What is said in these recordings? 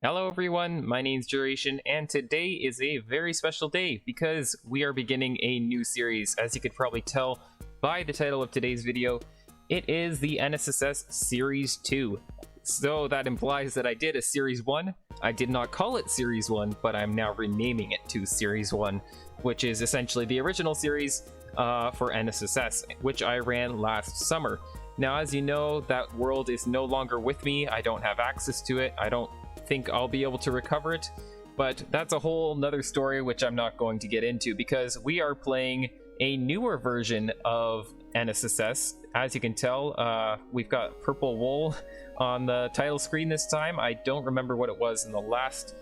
Hello everyone, my name's Duration, and today is a very special day because we are beginning a new series. As you could probably tell by the title of today's video, it is the NSSS Series 2. So that implies that I did a Series 1. I did not call it Series 1, but I'm now renaming it to Series 1, which is essentially the original series for NSSS, which I ran last summer. Now, as you know, that world is no longer with me. I don't have access to it. I don't think I'll be able to recover it, but that's a whole nother story which I'm not going to get into because we are playing a newer version of NSSS. As you can tell, we've got purple wool on the title screen this time. I don't remember what it was in the last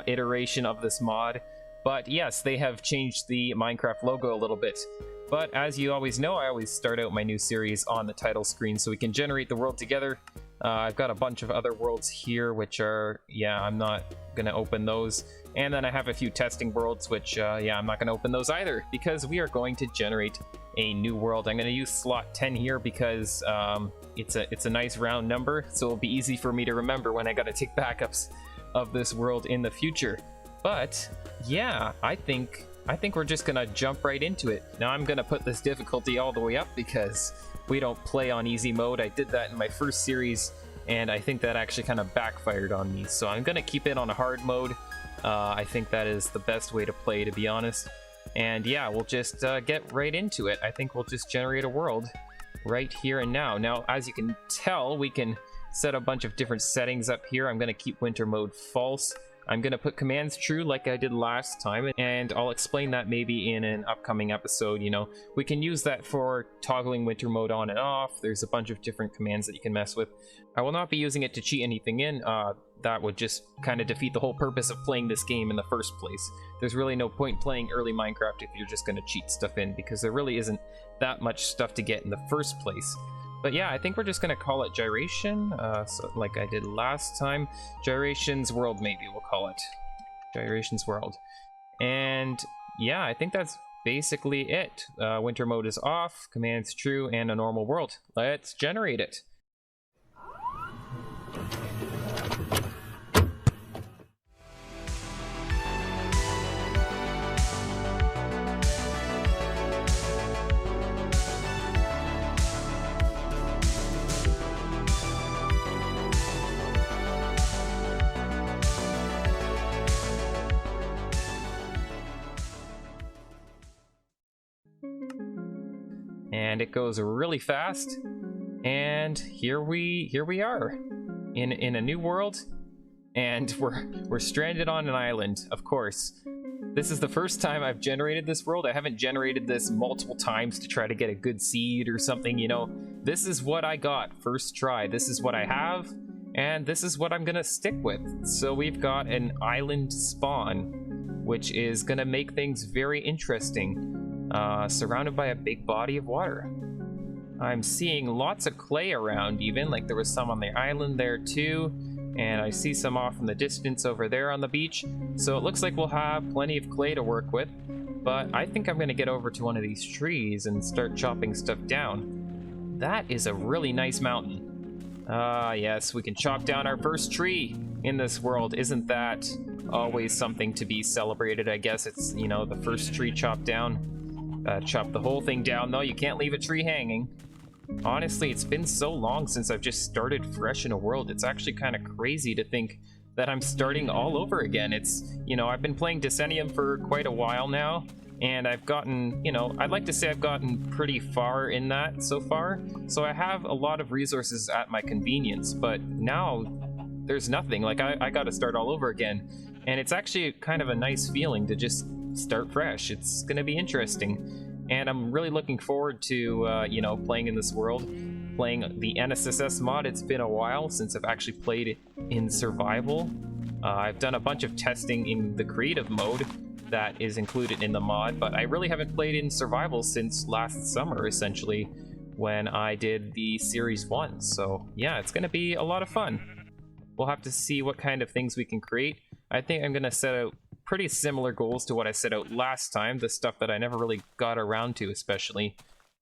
iteration of this mod, but yes, they have changed the Minecraft logo a little bit. But as you always know, I always start out my new series on the title screen so we can generate the world together. I've got a bunch of other worlds here, which are, I'm not going to open those. And then I have a few testing worlds, which, I'm not going to open those either, because we are going to generate a new world. I'm going to use slot 10 here because it's a nice round number, so it'll be easy for me to remember when I got to take backups of this world in the future. But, yeah, I think we're just going to jump right into it. Now, I'm going to put this difficulty all the way up because we don't play on easy mode. I did that in my first series, and I think that actually kind of backfired on me. So I'm going to keep it on a hard mode. I think that is the best way to play, to be honest. And yeah, we'll just get right into it. I think we'll just generate a world right here and now. Now, as you can tell, we can set a bunch of different settings up here. I'm going to keep winter mode false. I'm going to put commands true like I did last time, and I'll explain that maybe in an upcoming episode. You know, we can use that for toggling winter mode on and off. There's a bunch of different commands that you can mess with. I will not be using it to cheat anything in. That would just kind of defeat the whole purpose of playing this game in the first place. There's really no point playing early Minecraft if you're just going to cheat stuff in, because there really isn't that much stuff to get in the first place. But yeah, I think we're just going to call it Gyration, so like I did last time. Gyration's World, maybe we'll call it. Gyration's World. And yeah, I think that's basically it. Winter mode is off, commands true, and a normal world. Let's generate it. And it goes really fast, and here we are in a new world, and we're stranded on an island. Of course, this is the first time I've generated this world. I haven't generated this multiple times to try to get a good seed or something, you know. This is what I got first try. This is what I have, and this is what I'm gonna stick with. So we've got an island spawn, which is gonna make things very interesting. Surrounded by a big body of water. I'm seeing lots of clay around even, like there was some on the island there too, and I see some off in the distance over there on the beach, so it looks like we'll have plenty of clay to work with, but I think I'm going to get over to one of these trees and start chopping stuff down. That is a really nice mountain. Yes, we can chop down our first tree in this world. Isn't that always something to be celebrated? I guess it's, you know, the first tree chopped down. Chop the whole thing down, though. You can't leave a tree hanging. Honestly, it's been so long since I've just started fresh in a world. It's actually kind of crazy to think that I'm starting all over again. It's, you know, I've been playing Decennium for quite a while now, and I've gotten, you know, I'd like to say I've gotten pretty far in that so far. So I have a lot of resources at my convenience, but now there's nothing. Like, I got to start all over again. And it's actually kind of a nice feeling to just start fresh. It's gonna be interesting, and I'm really looking forward to you know, playing in this world, playing the NSSS mod. It's been a while since I've actually played in survival. I've done a bunch of testing in the creative mode that is included in the mod, but I really haven't played in survival since last summer, essentially, when I did the Series 1. So yeah, it's gonna be a lot of fun. We'll have to see what kind of things we can create. I think I'm gonna set out pretty similar goals to what I set out last time, the stuff that I never really got around to, especially.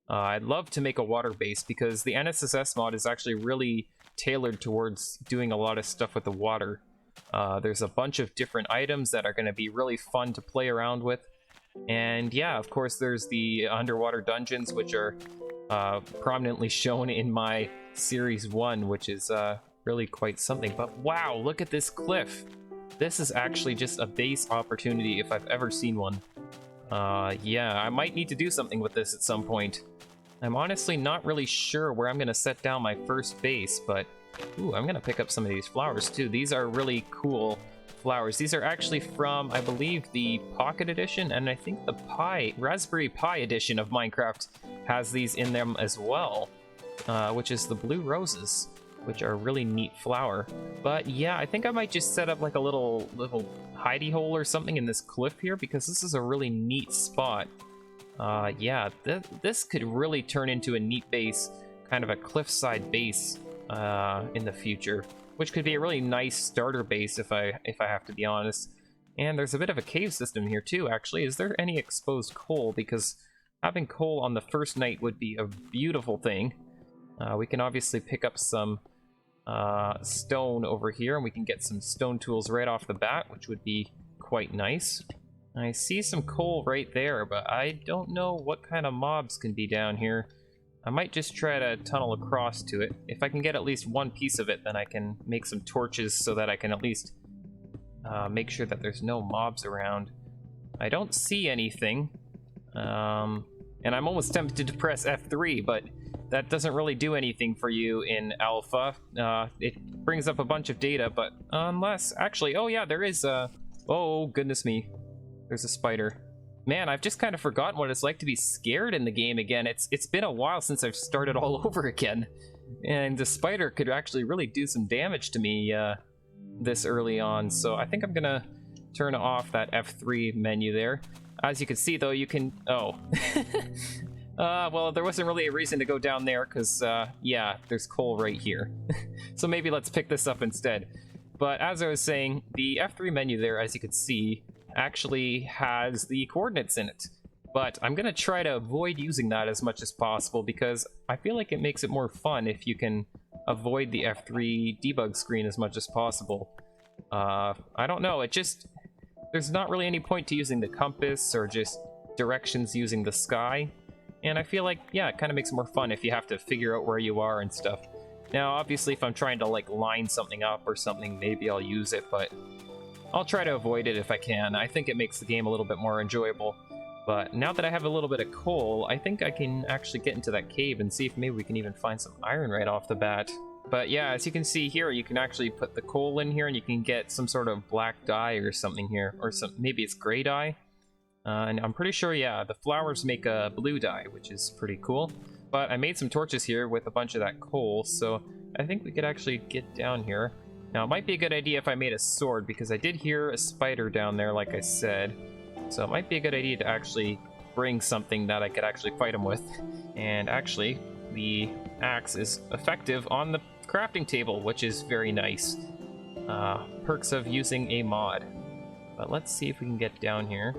I'd love to make a water base because the NSSS mod is actually really tailored towards doing a lot of stuff with the water. There's a bunch of different items that are going to be really fun to play around with. And yeah, of course, there's the underwater dungeons, which are prominently shown in my Series 1, which is really quite something. But wow, look at this cliff. This is actually just a base opportunity if I've ever seen one. Yeah, I might need to do something with this at some point. I'm honestly not really sure where I'm going to set down my first base, but ooh, I'm going to pick up some of these flowers too. These are really cool flowers. These are actually from, I believe, the Pocket Edition, and I think the Raspberry Pi edition of Minecraft has these in them as well, which is the blue roses, which are a really neat flower. But yeah, I think I might just set up like a little hidey hole or something in this cliff here, because this is a really neat spot. Yeah, this could really turn into a neat base, kind of a cliffside base in the future, which could be a really nice starter base if I have to be honest. And there's a bit of a cave system here too, actually. Is there any exposed coal? Because having coal on the first night would be a beautiful thing. We can obviously pick up some stone over here, and we can get some stone tools right off the bat, which would be quite nice. I see some coal right there, but I don't know what kind of mobs can be down here. I might just try to tunnel across to it. If I can get at least one piece of it, then I can make some torches so that I can at least make sure that there's no mobs around. I don't see anything, and I'm almost tempted to press F3, but that doesn't really do anything for you in alpha. It brings up a bunch of data, but unless... Actually, oh yeah, there is a... Oh, goodness me. There's a spider. Man, I've just kind of forgotten what it's like to be scared in the game again. It's been a while since I've started all over again. And the spider could actually really do some damage to me this early on. So I think I'm gonna turn off that F3 menu there. As you can see, though, you can... Oh. Well, there wasn't really a reason to go down there, because, yeah, there's coal right here. So maybe let's pick this up instead. But as I was saying, the F3 menu there, as you can see, actually has the coordinates in it. But I'm going to try to avoid using that as much as possible, because I feel like it makes it more fun if you can avoid the F3 debug screen as much as possible. I don't know, there's not really any point to using the compass or just directions using the sky. And I feel like, yeah, it kind of makes it more fun if you have to figure out where you are and stuff. Now, obviously, if I'm trying to, like, line something up or something, maybe I'll use it, but I'll try to avoid it if I can. I think it makes the game a little bit more enjoyable. But now that I have a little bit of coal, I think I can actually get into that cave and see if maybe we can even find some iron right off the bat. But yeah, as you can see here, you can actually put the coal in here and you can get some sort of black dye or something here. Or maybe it's gray dye. And I'm pretty sure, yeah, the flowers make a blue dye, which is pretty cool. But I made some torches here with a bunch of that coal, so I think we could actually get down here. Now, it might be a good idea if I made a sword, because I did hear a spider down there, like I said. So it might be a good idea to actually bring something that I could actually fight him with. And actually, the axe is effective on the crafting table, which is very nice. Perks of using a mod. But let's see if we can get down here.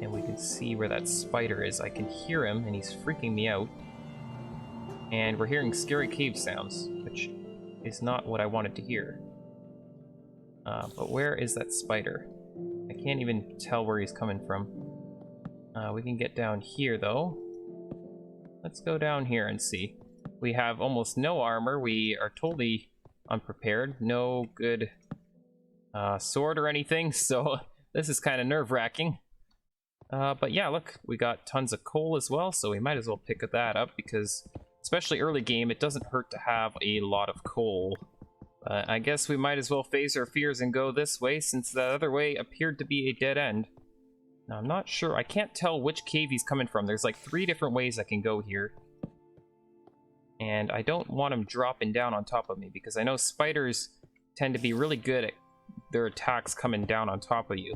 And we can see where that spider is. I can hear him, and he's freaking me out. And we're hearing scary cave sounds, which is not what I wanted to hear. But where is that spider? I can't even tell where he's coming from. We can get down here, though. Let's go down here and see. We have almost no armor. We are totally unprepared. No good sword or anything, so this is kind of nerve-wracking. But yeah, look, we got tons of coal as well, so we might as well pick that up, because especially early game, it doesn't hurt to have a lot of coal. I guess we might as well face our fears and go this way, since the other way appeared to be a dead end. Now, I'm not sure, I can't tell which cave he's coming from. There's like 3 different ways I can go here. And I don't want him dropping down on top of me, because I know spiders tend to be really good at their attacks coming down on top of you.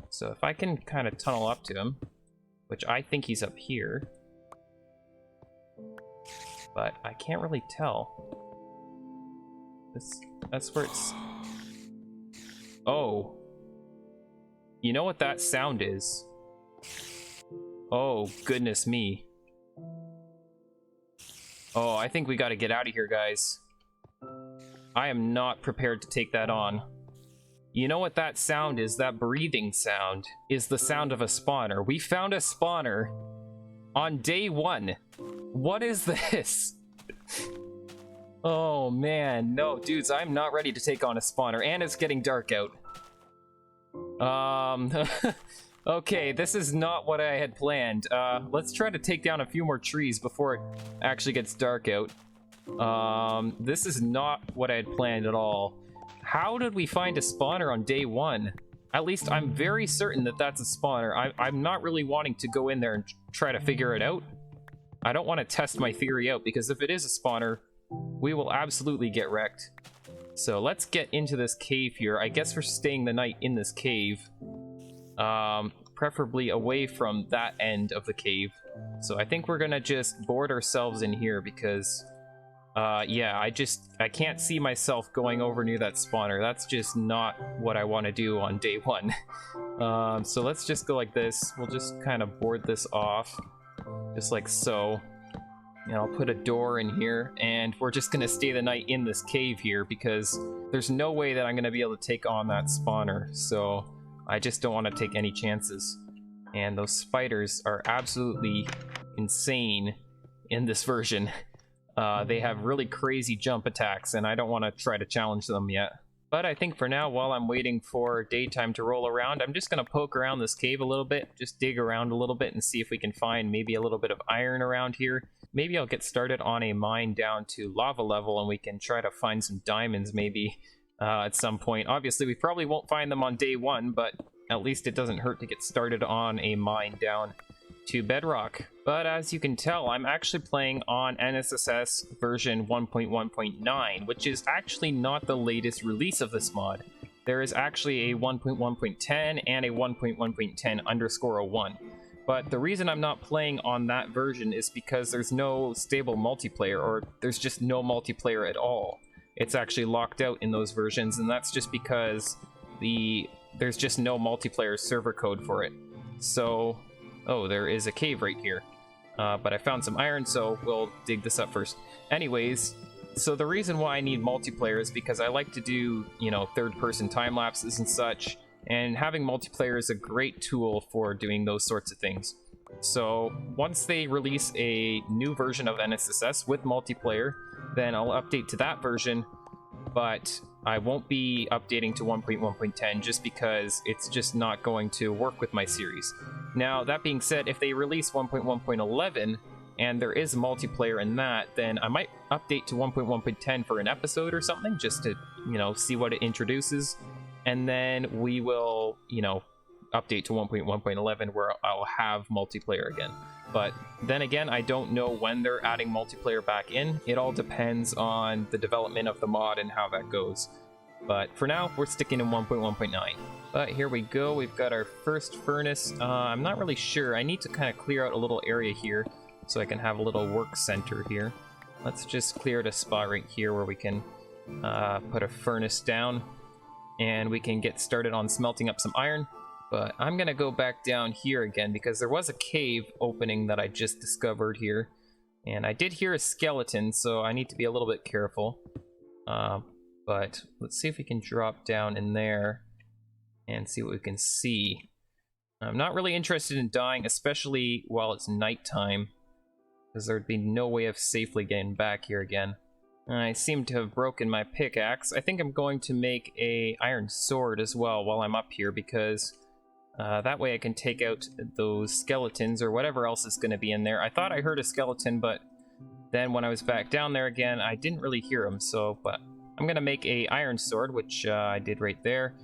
So if I can kind of tunnel up to him, which I think he's up here, but I can't really tell. That's where it's... Oh. You know what that sound is? Oh, goodness me. Oh, I think we gotta get out of here, guys. I am not prepared to take that on. You know what that sound is? That breathing sound is the sound of a spawner. We found a spawner on day 1. What is this? Oh man, no, dudes, I'm not ready to take on a spawner, and it's getting dark out. Okay, this is not what I had planned. Let's try to take down a few more trees before it actually gets dark out. This is not what I had planned at all. How did we find a spawner on day 1? At least I'm very certain that that's a spawner. I'm not really wanting to go in there and try to figure it out. I don't want to test my theory out, because if it is a spawner, we will absolutely get wrecked. So let's get into this cave here. I guess we're staying the night in this cave. Preferably away from that end of the cave. So I think we're gonna just board ourselves in here because, yeah, I can't see myself going over near that spawner. That's just not what I want to do on day 1. So let's just go like this. We'll just kind of board this off, just like so. And I'll put a door in here, and we're just gonna stay the night in this cave here because there's no way that I'm gonna be able to take on that spawner. So I just don't want to take any chances. And those spiders are absolutely insane in this version. They have really crazy jump attacks, and I don't want to try to challenge them yet. But I think for now, while I'm waiting for daytime to roll around, I'm just going to poke around this cave a little bit, just dig around a little bit and see if we can find maybe a little bit of iron around here. Maybe I'll get started on a mine down to lava level, and we can try to find some diamonds maybe. At some point. Obviously, we probably won't find them on day 1, but at least it doesn't hurt to get started on a mine down to bedrock. But as you can tell, I'm actually playing on NSSS version 1.1.9, which is actually not the latest release of this mod. There is actually a 1.1.10 and a 1.1.10_01. But the reason I'm not playing on that version is because there's no stable multiplayer, or there's just no multiplayer at all. It's actually locked out in those versions, and that's just because there's just no multiplayer server code for it. So, oh, there is a cave right here. But I found some iron, so we'll dig this up first. Anyways, so the reason why I need multiplayer is because I like to do, you know, third-person time-lapses and such, and having multiplayer is a great tool for doing those sorts of things. So, once they release a new version of NSSS with multiplayer, then I'll update to that version, but I won't be updating to 1.1.10 just because it's just not going to work with my series. Now, that being said, if they release 1.1.11 and there is multiplayer in that, then I might update to 1.1.10 for an episode or something, just to, you know, see what it introduces, and then we will, you know, update to 1.1.11 where I'll have multiplayer again. But then again, I don't know when they're adding multiplayer back in. It all depends on the development of the mod and how that goes. But for now, we're sticking in 1.1.9. But here we go, we've got our first furnace. I'm not really sure, I need to kind of clear out a little area here so I can have a little work center here. Let's just clear a spot right here where we can put a furnace down, and we can get started on smelting up some iron. But I'm gonna go back down here again because there was a cave opening that I just discovered here, and I did hear a skeleton, so I need to be a little bit careful. But let's see if we can drop down in there and see what we can see. I'm not really interested in dying, especially while it's nighttime, because there'd be no way of safely getting back here again. I seem to have broken my pickaxe. I think I'm going to make a iron sword as well while I'm up here, because that way I can take out those skeletons or whatever else is going to be in there. I thought I heard a skeleton, but then when I was back down there again, I didn't really hear him. So, but I'm going to make a iron sword, which I did right there.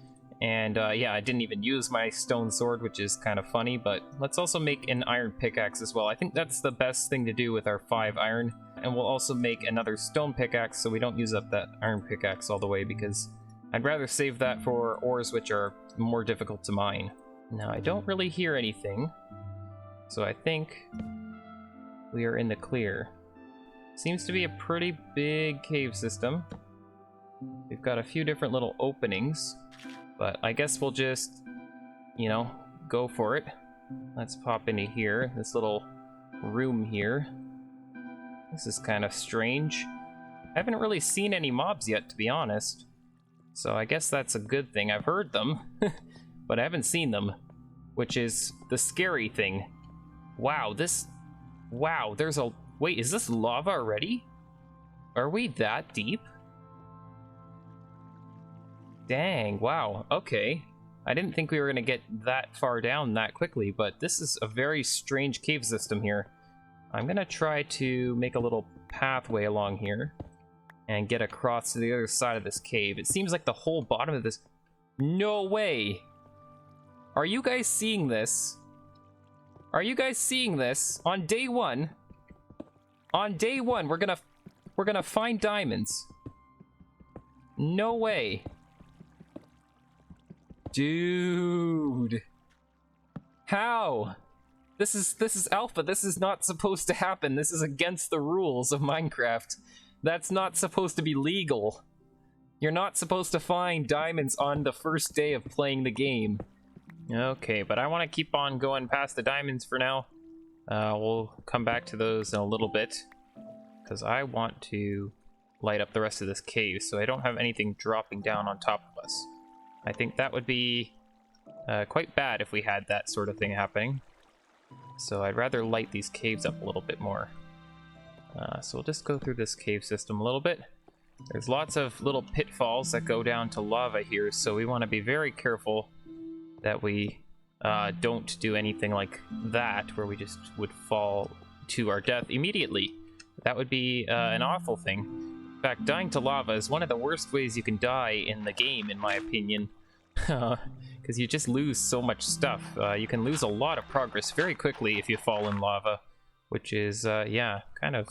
And yeah, I didn't even use my stone sword, which is kind of funny, but let's also make an iron pickaxe as well. I think that's the best thing to do with our 5 iron. And we'll also make another stone pickaxe so we don't use up that iron pickaxe all the way, because I'd rather save that for ores which are more difficult to mine. Now, I don't really hear anything, so I think we are in the clear. Seems to be a pretty big cave system. We've got a few different little openings, but I guess we'll just, you know, go for it. Let's pop into here, this little room here. This is kind of strange. I haven't really seen any mobs yet, to be honest. So I guess that's a good thing. I've heard them, but I haven't seen them, which is the scary thing. Wow, wow, there's a... Wait, is this lava already? Are we that deep? Dang, wow, okay. I didn't think we were gonna get that far down that quickly, but this is a very strange cave system here. I'm gonna try to make a little pathway along here and get across to the other side of this cave. It seems like the whole bottom of this... No way! Are you guys seeing this? Are you guys seeing this? On day one, we're gonna find diamonds. No way. Dude. How? This is alpha. This is not supposed to happen. This is against the rules of Minecraft. That's not supposed to be legal. You're not supposed to find diamonds on the first day of playing the game. Okay, but I want to keep on going past the diamonds for now. We'll come back to those in a little bit, because I want to light up the rest of this cave so I don't have anything dropping down on top of us. I think that would be quite bad if we had that sort of thing happening. So I'd rather light these caves up a little bit more. So we'll just go through this cave system a little bit. There's lots of little pitfalls that go down to lava here, so we want to be very careful that we don't do anything like that, where we just would fall to our death immediately. That would be an awful thing. In fact, dying to lava is one of the worst ways you can die in the game, in my opinion. Because you just lose so much stuff. You can lose a lot of progress very quickly if you fall in lava, which is, yeah, kind of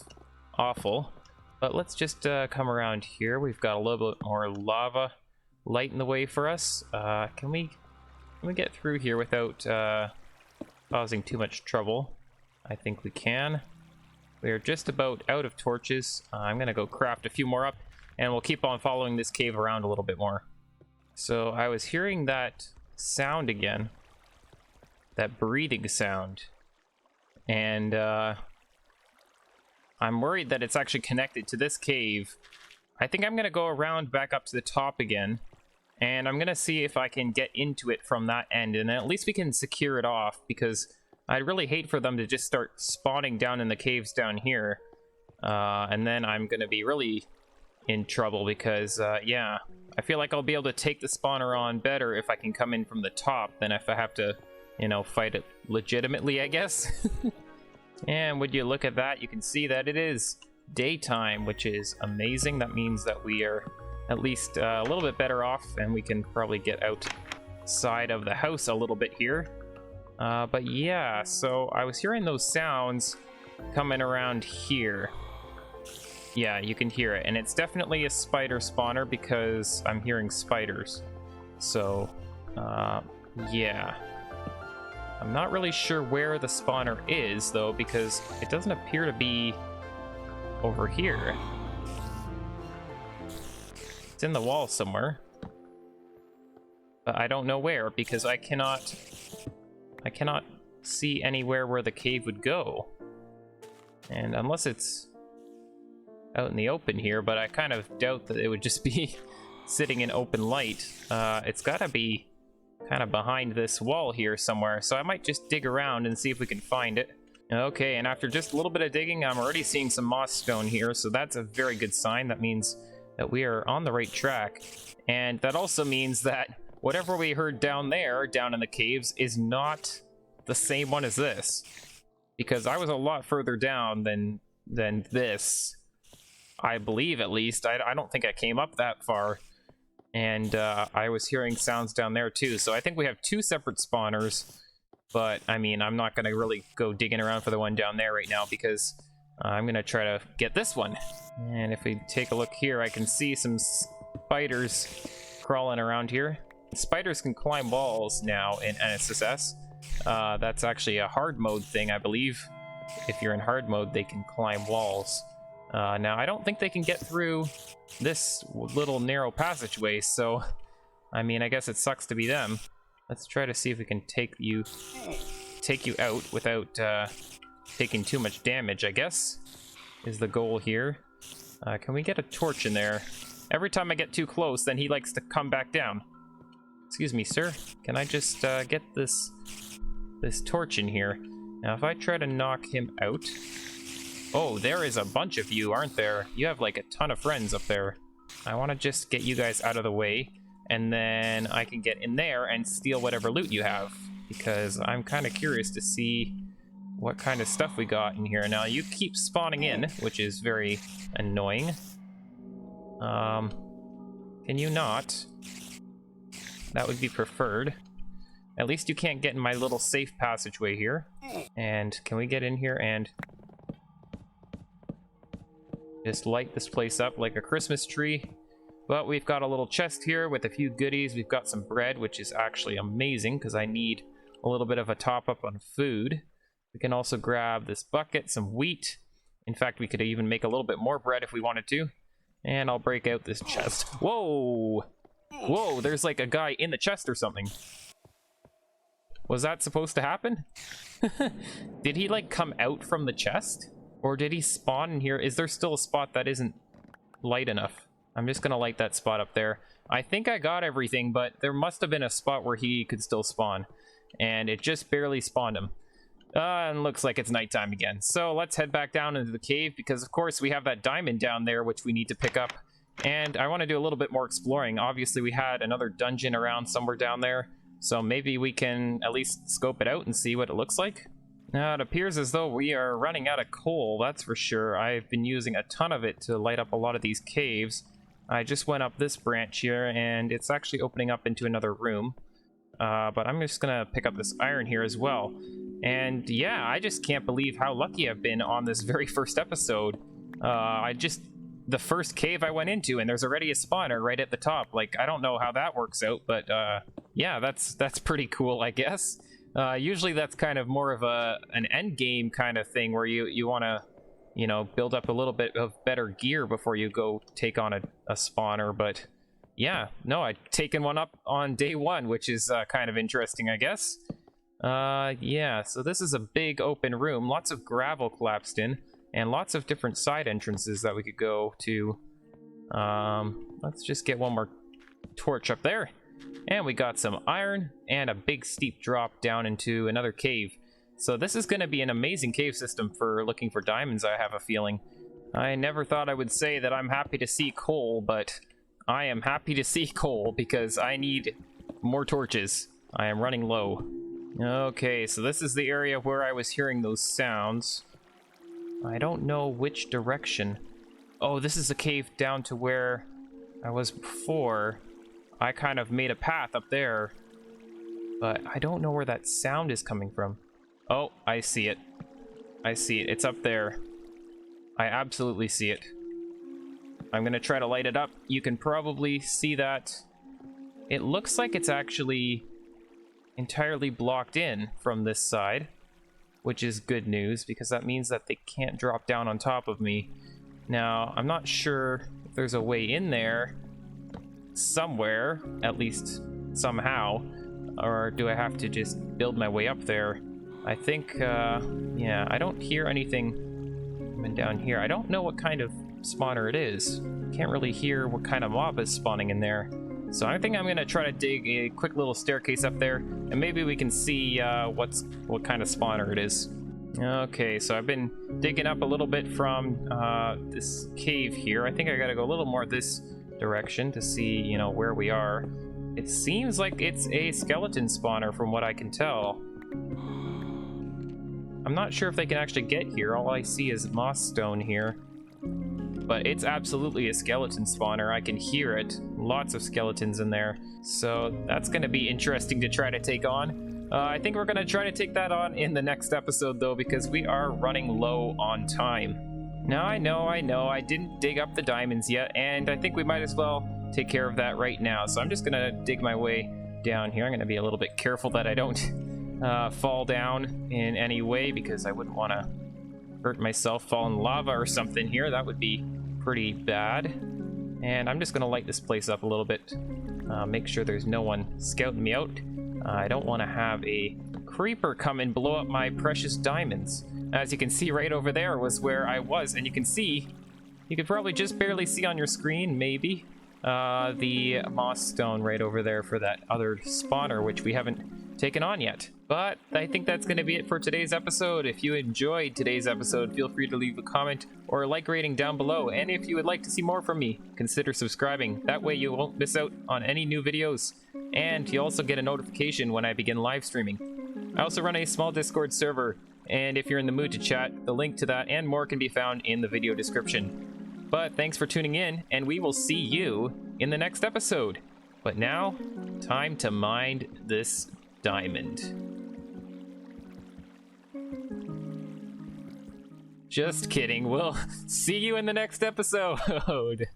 awful. But let's just come around here. We've got a little bit more lava lighting the way for us. Can we get through here without causing too much trouble? I think we can. We are just about out of torches. I'm gonna go craft a few more up, and we'll keep on following this cave around a little bit more. So I was hearing that sound again, that breathing sound, and I'm worried that it's actually connected to this cave. I think I'm gonna go around back up to the top again, and I'm gonna see if I can get into it from that end, and at least we can secure it off, because I'd really hate for them to just start spawning down in the caves down here, and then I'm gonna be really in trouble, because yeah, I feel like I'll be able to take the spawner on better if I can come in from the top than if I have to, you know, fight it legitimately, I guess. And would you look at that, you can see that it is daytime, which is amazing. That means that we are at least a little bit better off, and we can probably get outside of the house a little bit here. But yeah, so I was hearing those sounds coming around here. Yeah, you can hear it, and it's definitely a spider spawner because I'm hearing spiders. So, yeah. I'm not really sure where the spawner is, though, because it doesn't appear to be over here. It's in the wall somewhere. But I don't know where, because I cannot see anywhere where the cave would go. And unless it's out in the open here, but I kind of doubt that it would just be sitting in open light. It's gotta be kind of behind this wall here somewhere, so I might just dig around and see if we can find it. Okay, and after just a little bit of digging, I'm already seeing some moss stone here, so that's a very good sign. That means that we are on the right track, and that also means that whatever we heard down there, down in the caves, is not the same one as this, because I was a lot further down than this, I believe, at least. I don't think I came up that far. And I was hearing sounds down there too, so I think we have two separate spawners, but I mean, I'm not going to really go digging around for the one down there right now, because I'm going to try to get this one. And if we take a look here, I can see some spiders crawling around here. Spiders can climb walls now in NSSS. That's actually a hard mode thing, I believe. If you're in hard mode, they can climb walls. Now, I don't think they can get through this little narrow passageway, so I mean, I guess it sucks to be them. Let's try to see if we can take you out without taking too much damage, I guess, is the goal here. Can we get a torch in there? Every time I get too close, then he likes to come back down. Excuse me, sir. Can I just get this torch in here? Now, if I try to knock him out... Oh, there is a bunch of you, aren't there? You have like a ton of friends up there. I want to just get you guys out of the way, and then I can get in there and steal whatever loot you have, because I'm kind of curious to see what kind of stuff we got in here. Now, you keep spawning in, which is very annoying. Can you not? That would be preferred. At least you can't get in my little safe passageway here. And can we get in here and just light this place up like a Christmas tree? But we've got a little chest here with a few goodies. We've got some bread, which is actually amazing because I need a little bit of a top up on food. We can also grab this bucket, some wheat. In fact, we could even make a little bit more bread if we wanted to. And I'll break out this chest. Whoa! Whoa, there's like a guy in the chest or something. Was that supposed to happen? Did he like come out from the chest? Or did he spawn in here? Is there still a spot that isn't light enough? I'm just gonna light that spot up there. I think I got everything, but there must have been a spot where he could still spawn. And it just barely spawned him. And looks like it's nighttime again. So let's head back down into the cave, because of course we have that diamond down there which we need to pick up. And I want to do a little bit more exploring. Obviously we had another dungeon around somewhere down there, so maybe we can at least scope it out and see what it looks like. Now it appears as though we are running out of coal, that's for sure. I've been using a ton of it to light up a lot of these caves. I just went up this branch here and it's actually opening up into another room. But I'm just gonna pick up this iron here as well. And yeah, I just can't believe how lucky I've been on this very first episode. The first cave I went into, and there's already a spawner right at the top. Like, I don't know how that works out, but yeah, that's pretty cool, I guess. Usually that's kind of more of an end game kind of thing where you want to, you know, build up a little bit of better gear before you go take on a spawner. But yeah, no, I've taken one up on day one, which is kind of interesting, I guess. Yeah, so this is a big open room, lots of gravel collapsed in, and lots of different side entrances that we could go to. Let's just get one more torch up there. And we got some iron and a big steep drop down into another cave. So this is going to be an amazing cave system for looking for diamonds, I have a feeling. I never thought I would say that I'm happy to see coal, but I am happy to see coal because I need more torches. I am running low. Okay, so this is the area where I was hearing those sounds. I don't know which direction. Oh, this is a cave down to where I was before. I kind of made a path up there, but I don't know where that sound is coming from. Oh, I see it. I see it. It's up there. I absolutely see it. I'm gonna try to light it up. You can probably see that. It looks like it's actually entirely blocked in from this side, which is good news because that means that they can't drop down on top of me. Now, I'm not sure if there's a way in there somewhere, at least somehow, or do I have to just build my way up there? I think, yeah, I don't hear anything coming down here. I don't know what kind of spawner it is. Can't really hear what kind of mob is spawning in there. So I think I'm gonna try to dig a quick little staircase up there, and maybe we can see what kind of spawner it is. Okay, so I've been digging up a little bit from this cave here. I think I gotta go a little more this direction to see, you know, where we are. It seems like it's a skeleton spawner from what I can tell. I'm not sure if they can actually get here. All I see is moss stone here. But it's absolutely a skeleton spawner. I can hear it. Lots of skeletons in there. So that's going to be interesting to try to take on. I think we're going to try to take that on in the next episode, though, because we are running low on time. Now, I know, I didn't dig up the diamonds yet, and I think we might as well take care of that right now. So I'm just going to dig my way down here. I'm going to be a little bit careful that I don't fall down in any way, because I wouldn't want to hurt myself, fall in lava or something here. That would be pretty bad. And I'm just going to light this place up a little bit. Make sure there's no one scouting me out. I don't want to have a creeper come and blow up my precious diamonds. As you can see, right over there was where I was, and you can see, you could probably just barely see on your screen, maybe. the moss stone right over there for that other spawner, which we haven't taken on yet. But I think that's going to be it for today's episode. If you enjoyed today's episode, feel free to leave a comment or a like rating down below. And if you would like to see more from me, consider subscribing. That way you won't miss out on any new videos. And you also get a notification when I begin live streaming. I also run a small Discord server, and if you're in the mood to chat, the link to that and more can be found in the video description. But thanks for tuning in, and we will see you in the next episode. But now, time to mine this diamond. Just kidding, we'll see you in the next episode.